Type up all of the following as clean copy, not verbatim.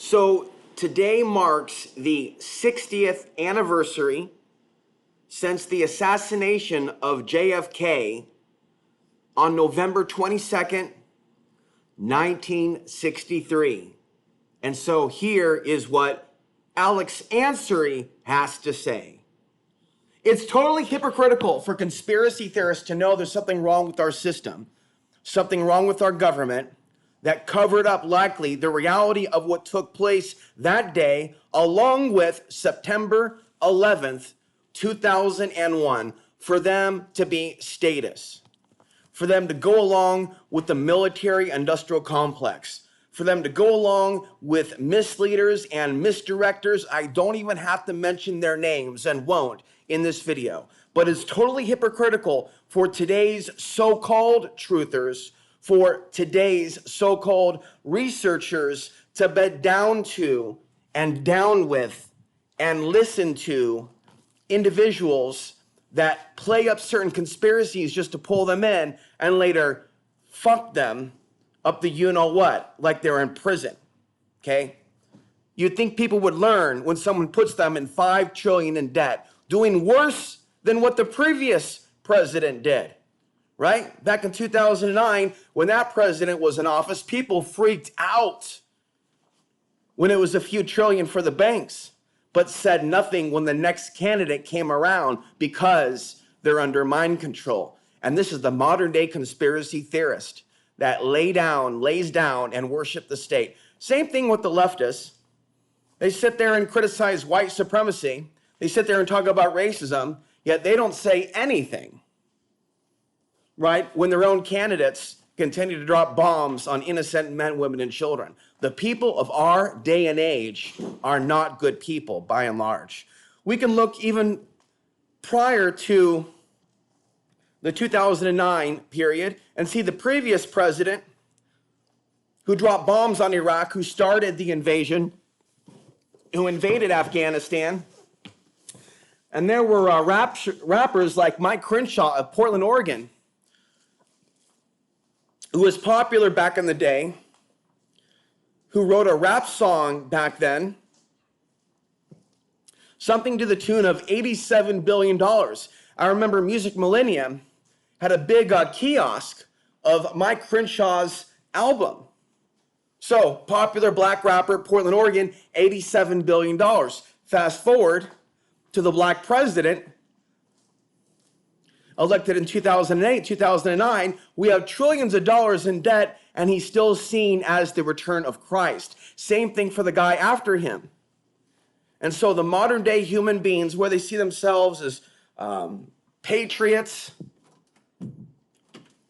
So today marks the 60th anniversary since the assassination of JFK on November 22nd, 1963. And so here is what Alex Ansary has to say. It's totally hypocritical for conspiracy theorists to know there's something wrong with our system, something wrong with our government, that covered up likely the reality of what took place that day, along with September 11th, 2001, for them to be status, for them to go along with the military-industrial complex, for them to go along with misleaders and misdirectors. I don't even have to mention their names and won't in this video, but it's totally hypocritical for today's so-called truthers, for today's so-called researchers to bed down to and down with and listen to individuals that play up certain conspiracies just to pull them in and later fuck them up the you-know-what, like they're in prison, okay? You'd think people would learn when someone puts them in $5 trillion in debt, doing worse than what the previous president did. Right? Back in 2009, when that president was in office, people freaked out when it was a few trillion for the banks, but said nothing when the next candidate came around because they're under mind control. And this is the modern day conspiracy theorist that lays down and worship the state. Same thing with the leftists. They sit there and criticize white supremacy. They sit there and talk about racism, yet they don't say anything. Right? When their own candidates continue to drop bombs on innocent men, women, and children. The people of our day and age are not good people, by and large. We can look even prior to the 2009 period and see the previous president who dropped bombs on Iraq, who started the invasion, who invaded Afghanistan. And there were rappers like Mike Crenshaw of Portland, Oregon, who was popular back in the day, who wrote a rap song back then, something to the tune of $87 billion. I remember Music Millennium had a big kiosk of Mike Crenshaw's album. So, popular black rapper, Portland, Oregon, $87 billion. Fast forward to the black president, elected in 2008, 2009, we have trillions of dollars in debt, and he's still seen as the return of Christ. Same thing for the guy after him. And so the modern day human beings, where they see themselves as patriots,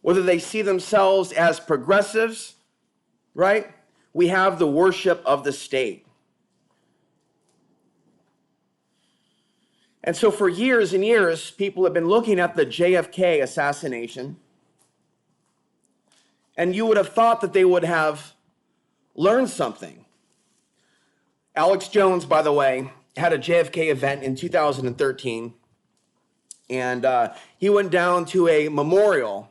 whether they see themselves as progressives, right? We have the worship of the state. And so for years and years, people have been looking at the JFK assassination, and you would have thought that they would have learned something. Alex Jones, by the way, had a JFK event in 2013, and he went down to a memorial,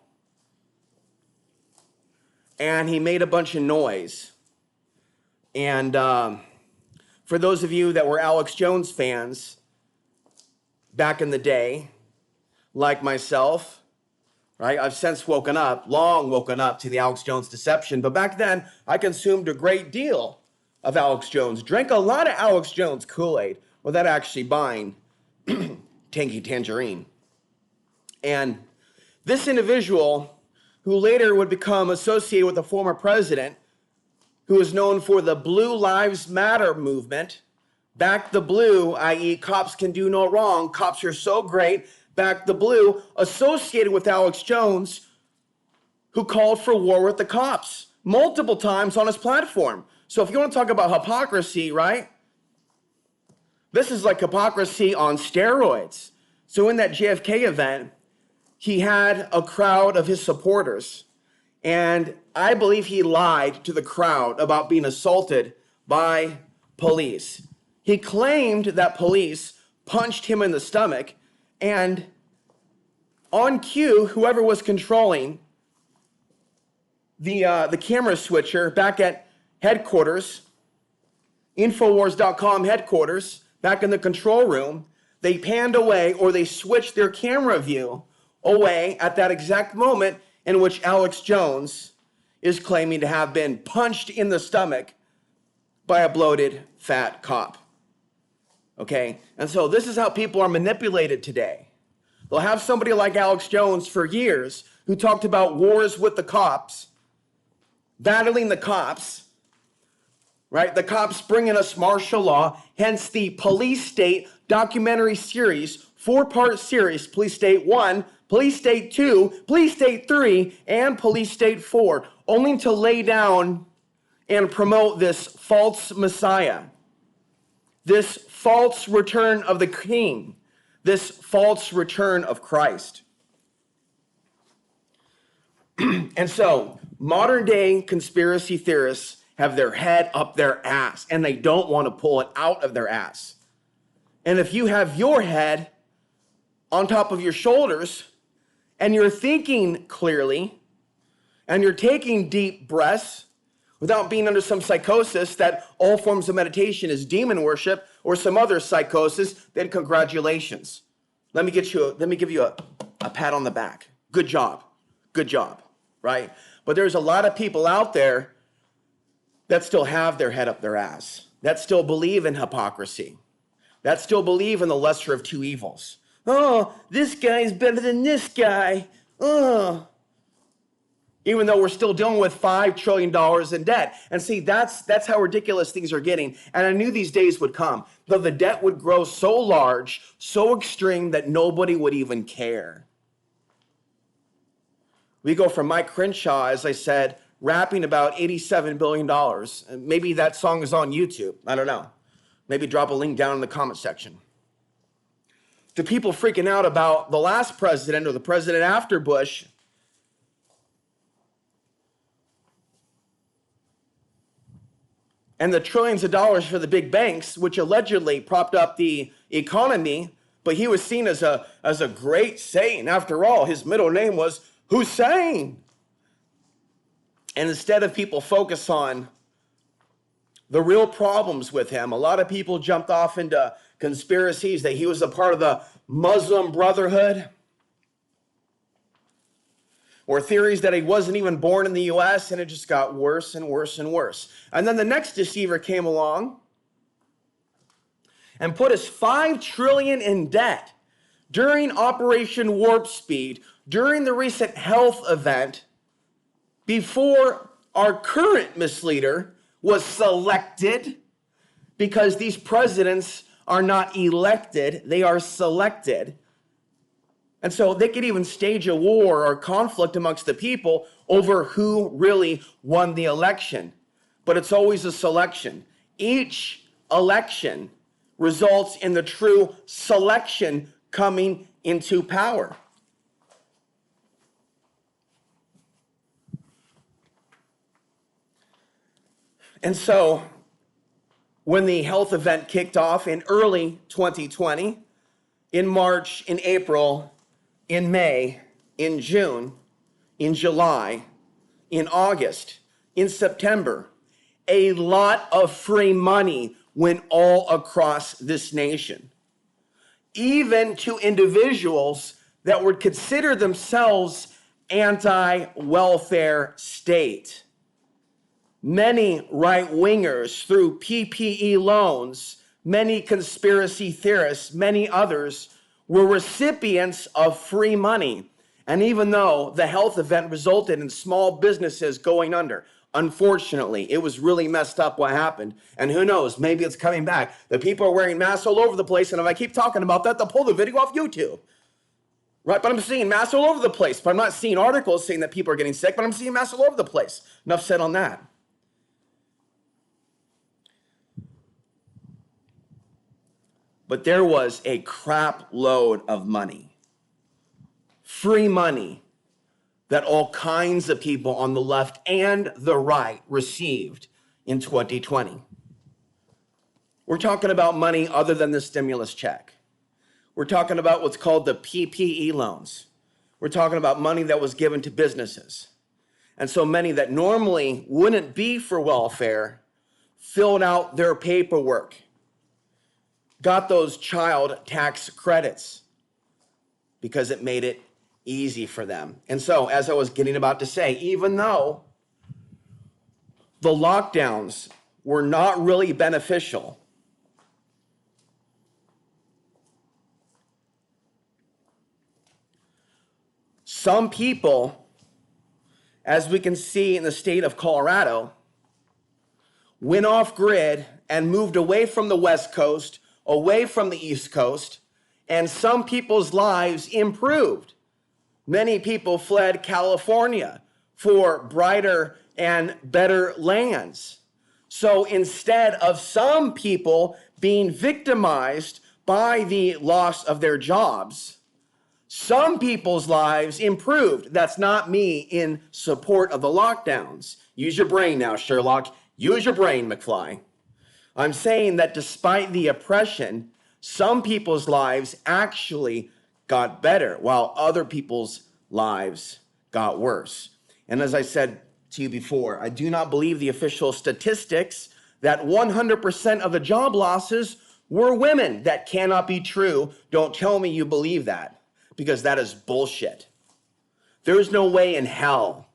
and he made a bunch of noise. And for those of you that were Alex Jones fans, back in the day, like myself, right? I've since long woken up to the Alex Jones deception, but back then I consumed a great deal of Alex Jones, drank a lot of Alex Jones Kool-Aid without actually buying Tangy Tangerine. And this individual, who later would become associated with the former president, who is known for the Blue Lives Matter movement, Back the Blue, i.e. cops can do no wrong, cops are so great, Back the Blue, associated with Alex Jones, who called for war with the cops multiple times on his platform. So if you want to talk about hypocrisy, right? This is like hypocrisy on steroids. So in that JFK event, he had a crowd of his supporters, and I believe he lied to the crowd about being assaulted by police. He claimed that police punched him in the stomach, and on cue, whoever was controlling the camera switcher back at headquarters Infowars.com headquarters, back in the control room, they panned away, or they switched their camera view away at that exact moment in which Alex Jones is claiming to have been punched in the stomach by a bloated, fat cop. Okay? And so this is how people are manipulated today. They'll have somebody like Alex Jones for years who talked about wars with the cops, battling the cops, right? The cops bringing us martial law, hence the Police State documentary series, 4-part series, Police State 1, Police State 2, Police State 3, and Police State 4, only to lay down and promote this false Messiah, this false return of the King, this false return of Christ. And so, modern day conspiracy theorists have their head up their ass, and they don't want to pull it out of their ass. And if you have your head on top of your shoulders, and you're thinking clearly, and you're taking deep breaths without being under some psychosis that all forms of meditation is demon worship or some other psychosis, then congratulations. Let me give you a pat on the back. Good job, right? But there's a lot of people out there that still have their head up their ass, that still believe in hypocrisy, that still believe in the lesser of two evils. Oh, this guy's better than this guy. Oh. Even though we're still dealing with $5 trillion in debt. And see, that's how ridiculous things are getting. And I knew these days would come, though the debt would grow so large, so extreme that nobody would even care. We go from Mike Crenshaw, as I said, rapping about $87 billion. And maybe that song is on YouTube. I don't know. Maybe drop a link down in the comment section. To people freaking out about the last president or the president after Bush, and the trillions of dollars for the big banks, which allegedly propped up the economy, but he was seen as a great saint. After all, his middle name was Hussein. And instead of people focus on the real problems with him, a lot of people jumped off into conspiracies that he was a part of the Muslim Brotherhood, or theories that he wasn't even born in the U.S., and it just got worse and worse and worse. And then the next deceiver came along and put us $5 trillion in debt during Operation Warp Speed, during the recent health event, before our current misleader was selected, because these presidents are not elected, they are selected. And so they could even stage a war or conflict amongst the people over who really won the election. But it's always a selection. Each election results in the true selection coming into power. And so when the health event kicked off in early 2020, in March, in April, in May, in June, in July, in August, in September, a lot of free money went all across this nation, even to individuals that would consider themselves anti-welfare state. Many right-wingers through PPE loans, many conspiracy theorists, many others were recipients of free money. And even though the health event resulted in small businesses going under, unfortunately, it was really messed up what happened. And who knows, maybe it's coming back. The people are wearing masks all over the place, and if I keep talking about that, they'll pull the video off YouTube. Right, but I'm seeing masks all over the place. But I'm not seeing articles saying that people are getting sick, but I'm seeing masks all over the place. Enough said on that. But there was a crap load of money, free money, that all kinds of people on the left and the right received in 2020. We're talking about money other than the stimulus check. We're talking about what's called the PPE loans. We're talking about money that was given to businesses. And so many that normally wouldn't be for welfare filled out their paperwork, got those child tax credits because it made it easy for them. And so, as I was getting about to say, even though the lockdowns were not really beneficial, some people, as we can see in the state of Colorado, went off grid and moved away from the West Coast, away from the East Coast, and some people's lives improved. Many people fled California for brighter and better lands. So instead of some people being victimized by the loss of their jobs, some people's lives improved. That's not me in support of the lockdowns. Use your brain now, Sherlock. Use your brain, McFly. I'm saying that despite the oppression, some people's lives actually got better, while other people's lives got worse. And as I said to you before, I do not believe the official statistics that 100% of the job losses were women. That cannot be true. Don't tell me you believe that, because that is bullshit. There is no way in hell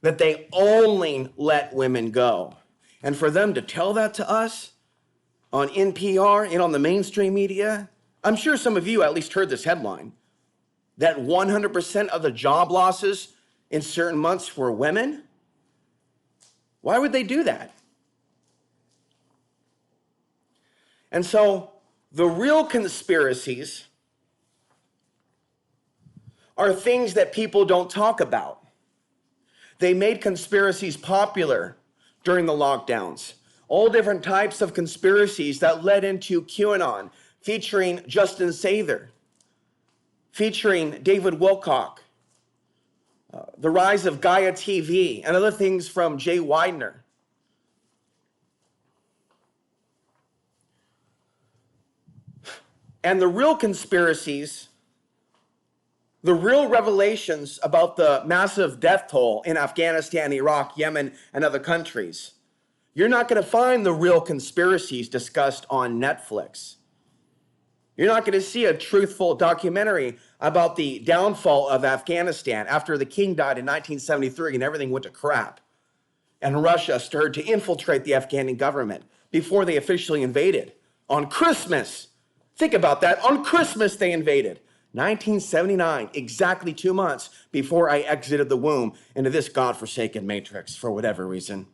that they only let women go. And for them to tell that to us on NPR and on the mainstream media, I'm sure some of you at least heard this headline, that 100% of the job losses in certain months were women. Why would they do that? And so the real conspiracies are things that people don't talk about. They made conspiracies popular during the lockdowns. All different types of conspiracies that led into QAnon, featuring Justin Sather, featuring David Wilcock, the rise of Gaia TV, and other things from Jay Widener. And the real conspiracies, the real revelations about the massive death toll in Afghanistan, Iraq, Yemen, and other countries, you're not going to find the real conspiracies discussed on Netflix. You're not going to see a truthful documentary about the downfall of Afghanistan after the king died in 1973 and everything went to crap. And Russia started to infiltrate the Afghan government before they officially invaded. On Christmas, think about that, on Christmas they invaded. 1979, exactly 2 months before I exited the womb into this godforsaken matrix for whatever reason.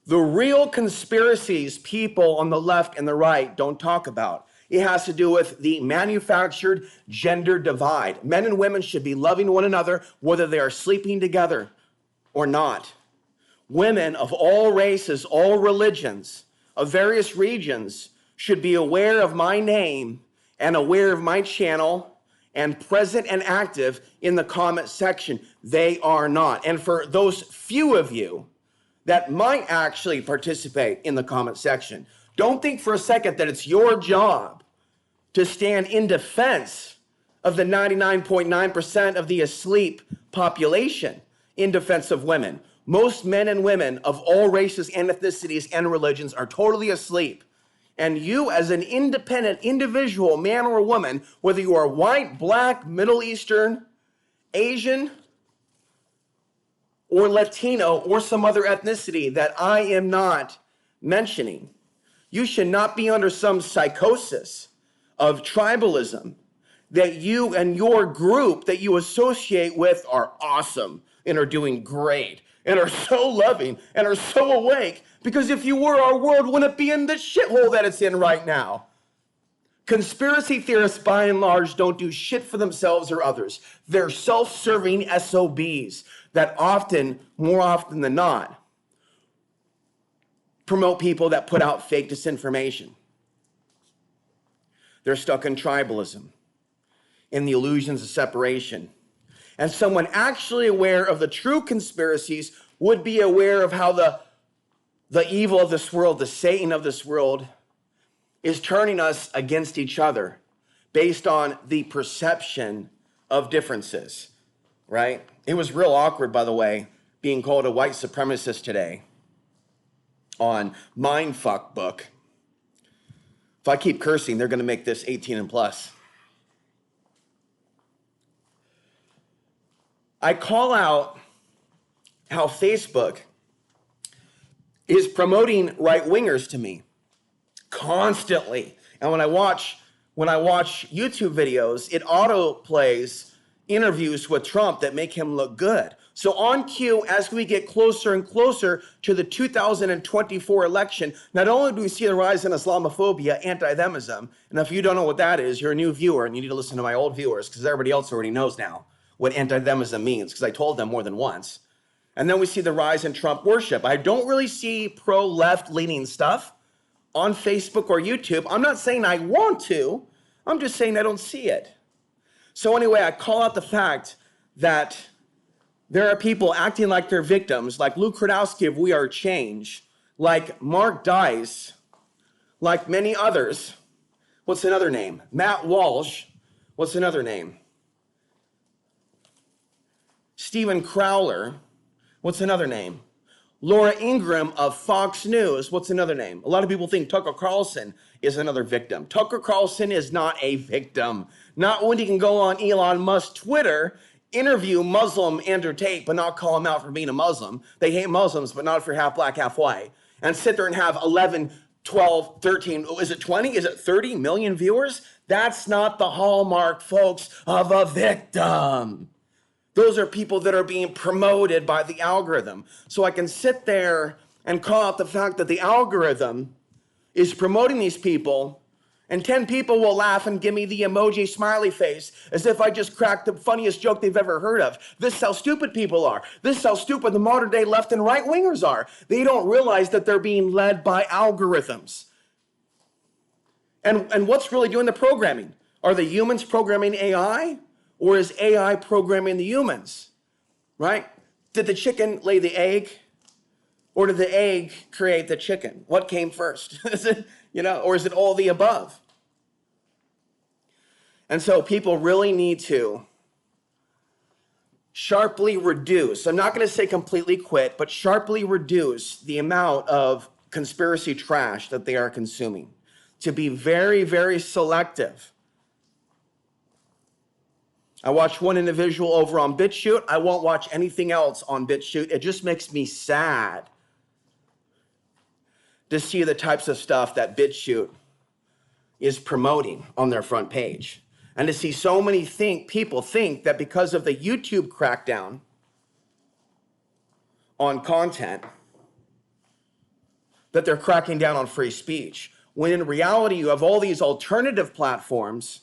The real conspiracies people on the left and the right don't talk about. It has to do with the manufactured gender divide. Men and women should be loving one another, whether they are sleeping together or not. Women of all races, all religions, of various regions should be aware of my name and aware of my channel and present and active in the comment section. They are not. And for those few of you that might actually participate in the comment section, don't think for a second that it's your job to stand in defense of the 99.9% of the asleep population in defense of women. Most men and women of all races and ethnicities and religions are totally asleep. And you, as an independent individual, man or woman, whether you are white, black, Middle Eastern, Asian, or Latino, or some other ethnicity that I am not mentioning, you should not be under some psychosis of tribalism that you and your group that you associate with are awesome and are doing great and are so loving and are so awake, because if you were, our world wouldn't be in the shithole that it's in right now. Conspiracy theorists, by and large, don't do shit for themselves or others. They're self-serving SOBs that often, more often than not, promote people that put out fake disinformation. They're stuck in tribalism, in the illusions of separation. And someone actually aware of the true conspiracies would be aware of how the evil of this world, the Satan of this world, is turning us against each other based on the perception of differences, right? It was real awkward, by the way, being called a white supremacist today. on Mindfuck book. If I keep cursing, they're going to make this 18 and plus. I call out how Facebook is promoting right-wingers to me constantly. And when I watch YouTube videos, it auto plays interviews with Trump that make him look good. So on cue, as we get closer and closer to the 2024 election, not only do we see the rise in Islamophobia, anti-Themism, and if you don't know what that is, you're a new viewer and you need to listen to my old viewers because everybody else already knows now what anti-Themism means because I told them more than once. And then we see the rise in Trump worship. I don't really see pro-left leaning stuff on Facebook or YouTube. I'm not saying I want to, I'm just saying I don't see it. So anyway, I call out the fact that there are people acting like they're victims, like Lou Kradowski of We Are Change, like Mark Dice, like many others. What's another name? Matt Walsh. What's another name? Steven Crowler. What's another name? Laura Ingraham of Fox News. What's another name? A lot of people think Tucker Carlson is another victim. Tucker Carlson is not a victim. Not when he can go on Elon Musk's Twitter, interview Muslim Andrew Tate, but not call him out for being a Muslim. They hate Muslims, but not if you're half black, half white. And sit there and have 11, 12, 13, is it 20? Is it 30 million viewers? That's not the hallmark, folks, of a victim. Those are people that are being promoted by the algorithm. So I can sit there and call out the fact that the algorithm is promoting these people, and 10 people will laugh and give me the emoji smiley face as if I just cracked the funniest joke they've ever heard of. This is how stupid people are. This is how stupid the modern day left and right wingers are. They don't realize that they're being led by algorithms. And what's really doing the programming? Are the humans programming AI? Or is AI programming the humans, right? Did the chicken lay the egg? Or did the egg create the chicken? What came first? Is it, or is it all the above? And so people really need to sharply reduce, I'm not going to say completely quit, but sharply reduce the amount of conspiracy trash that they are consuming. To be very, very selective. I watch one individual over on BitChute. I won't watch anything else on BitChute. It just makes me sad to see the types of stuff that BitChute is promoting on their front page. And to see so many people think that because of the YouTube crackdown on content, that they're cracking down on free speech. When in reality, you have all these alternative platforms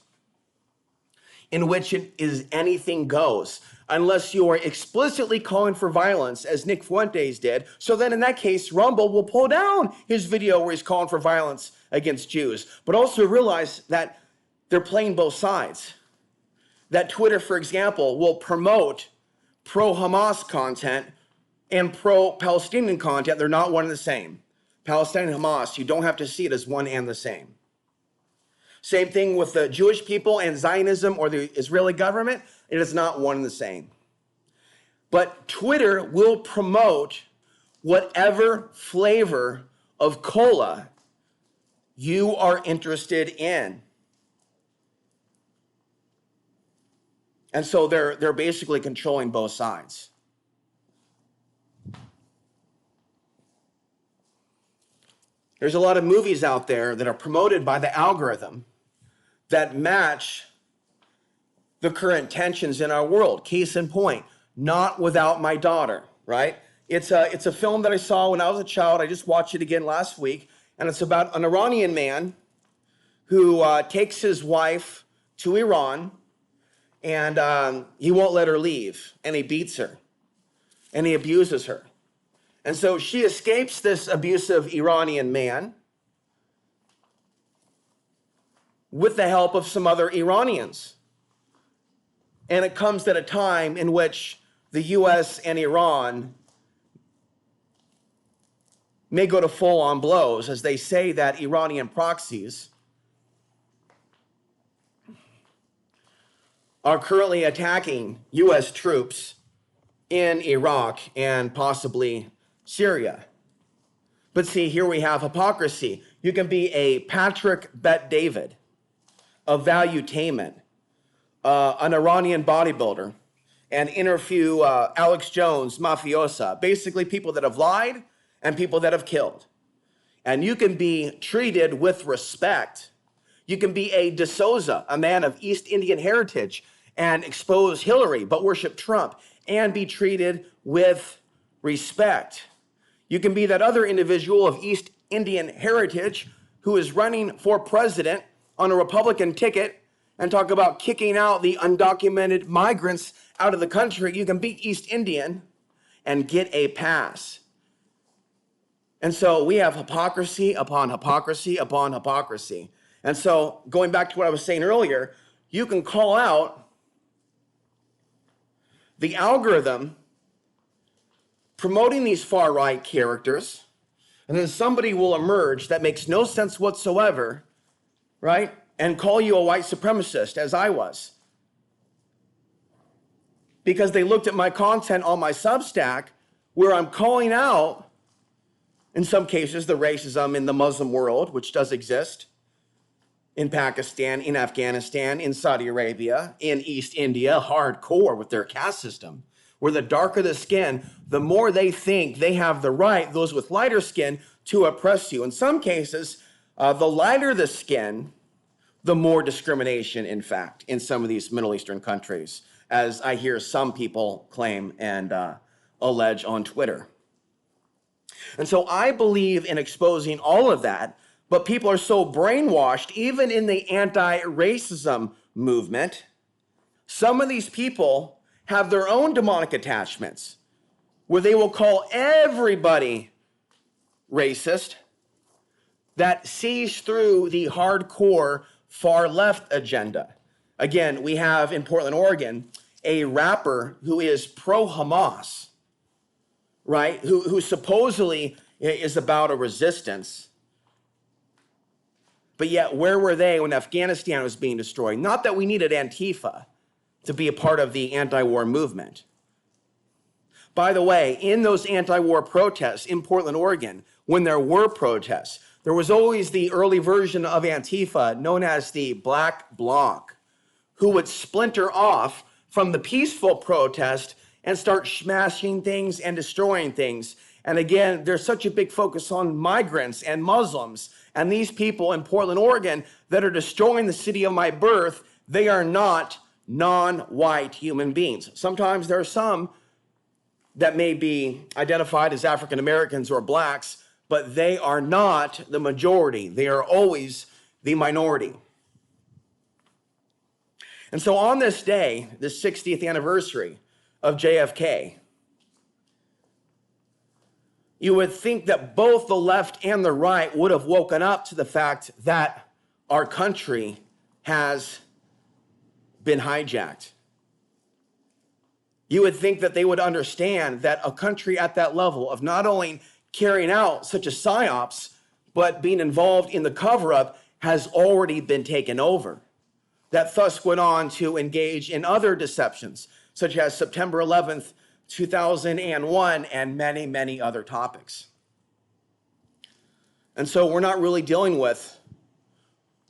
in which it is anything goes, unless you are explicitly calling for violence, as Nick Fuentes did. So then in that case, Rumble will pull down his video where he's calling for violence against Jews. But also realize that they're playing both sides. That Twitter, for example, will promote pro-Hamas content and pro-Palestinian content. They're not one and the same. Palestine and Hamas, you don't have to see it as one and the same. Same thing with the Jewish people and Zionism or the Israeli government. It is not one and the same. But Twitter will promote whatever flavor of cola you are interested in. And so they're basically controlling both sides. There's a lot of movies out there that are promoted by the algorithm that match the current tensions in our world. Case in point, Not Without My Daughter, right? It's a film that I saw when I was a child. I just watched it again last week, and it's about an Iranian man who takes his wife to Iran, and he won't let her leave, and he beats her, and he abuses her. And so she escapes this abusive Iranian man with the help of some other Iranians. And it comes at a time in which the US and Iran may go to full-on blows, as they say that Iranian proxies are currently attacking US troops in Iraq and possibly Syria. But see, here we have hypocrisy. You can be a Patrick Bet David, a valuetainment, an Iranian bodybuilder, and interview Alex Jones, mafiosa, basically people that have lied and people that have killed. And you can be treated with respect. You can be a De Souza, a man of East Indian heritage, and expose Hillary, but worship Trump, and be treated with respect. You can be that other individual of East Indian heritage who is running for president on a Republican ticket and talk about kicking out the undocumented migrants out of the country. You can be East Indian and get a pass. And so we have hypocrisy upon hypocrisy upon hypocrisy. And so going back to what I was saying earlier, you can call out the algorithm promoting these far-right characters, and then somebody will emerge that makes no sense whatsoever, right? And call you a white supremacist, as I was. Because they looked at my content on my Substack, where I'm calling out, in some cases, the racism in the Muslim world, which does exist, in Pakistan, in Afghanistan, in Saudi Arabia, in East India, hardcore with their caste system, where the darker the skin, the more they think they have the right, those with lighter skin, to oppress you. In some cases, the lighter the skin, the more discrimination, in fact, in some of these Middle Eastern countries, as I hear some people claim and allege on Twitter. And so I believe in exposing all of that, but people are so brainwashed, even in the anti-racism movement. Some of these people have their own demonic attachments where they will call everybody racist that sees through the hardcore far left agenda. Again, we have in Portland, Oregon, a rapper who is pro-Hamas, right? Who supposedly is about a resistance. But yet, where were they when Afghanistan was being destroyed? Not that we needed Antifa to be a part of the anti-war movement. By the way, in those anti-war protests in Portland, Oregon, when there were protests, there was always the early version of Antifa known as the Black Bloc, who would splinter off from the peaceful protest and start smashing things and destroying things. And again, there's such a big focus on migrants and Muslims, and these people in Portland, Oregon, that are destroying the city of my birth. They are not non-white human beings. Sometimes there are some that may be identified as African Americans or blacks, but they are not the majority. They are always the minority. And so on this day, the 60th anniversary of JFK, you would think that both the left and the right would have woken up to the fact that our country has been hijacked. You would think that they would understand that a country at that level of not only carrying out such a psyops, but being involved in the cover-up has already been taken over. That thus went on to engage in other deceptions, such as September 11th, 2001, and many, many other topics. And so we're not really dealing with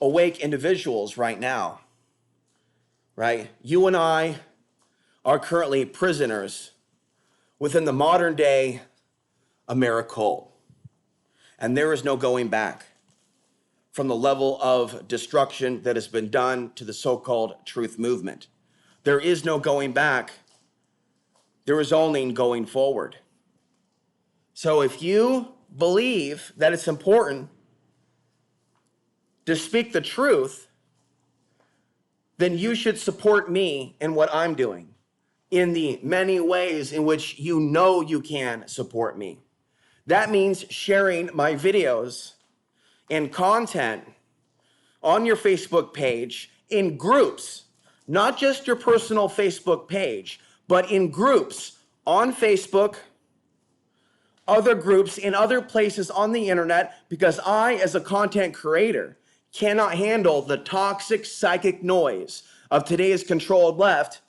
awake individuals right now, right? You and I are currently prisoners within the modern day Americult. And there is no going back from the level of destruction that has been done to the so-called truth movement. There is no going back. There is only going forward. So if you believe that it's important to speak the truth, then you should support me in what I'm doing in the many ways in which you know you can support me. That means sharing my videos and content on your Facebook page in groups, not just your personal Facebook page, but in groups on Facebook, other groups in other places on the internet, because I, as a content creator, cannot handle the toxic psychic noise of today's controlled left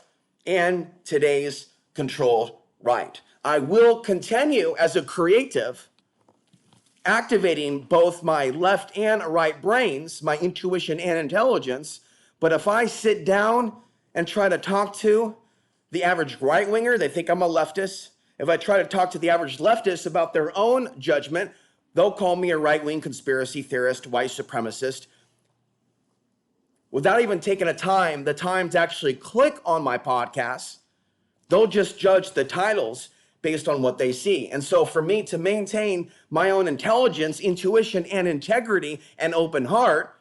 and today's controlled right. I will continue as a creative, activating both my left and right brains, my intuition and intelligence. But if I sit down and try to talk to the average right winger, they think I'm a leftist. If I try to talk to the average leftist about their own judgment, they'll call me a right-wing conspiracy theorist, white supremacist. Without even taking the time to actually click on my podcast, they'll just judge the titles based on what they see. And so for me to maintain my own intelligence, intuition, and integrity and open heart,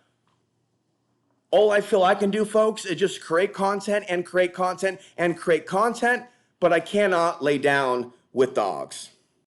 all I feel I can do, folks, is just create content and create content and create content, but I cannot lay down with dogs.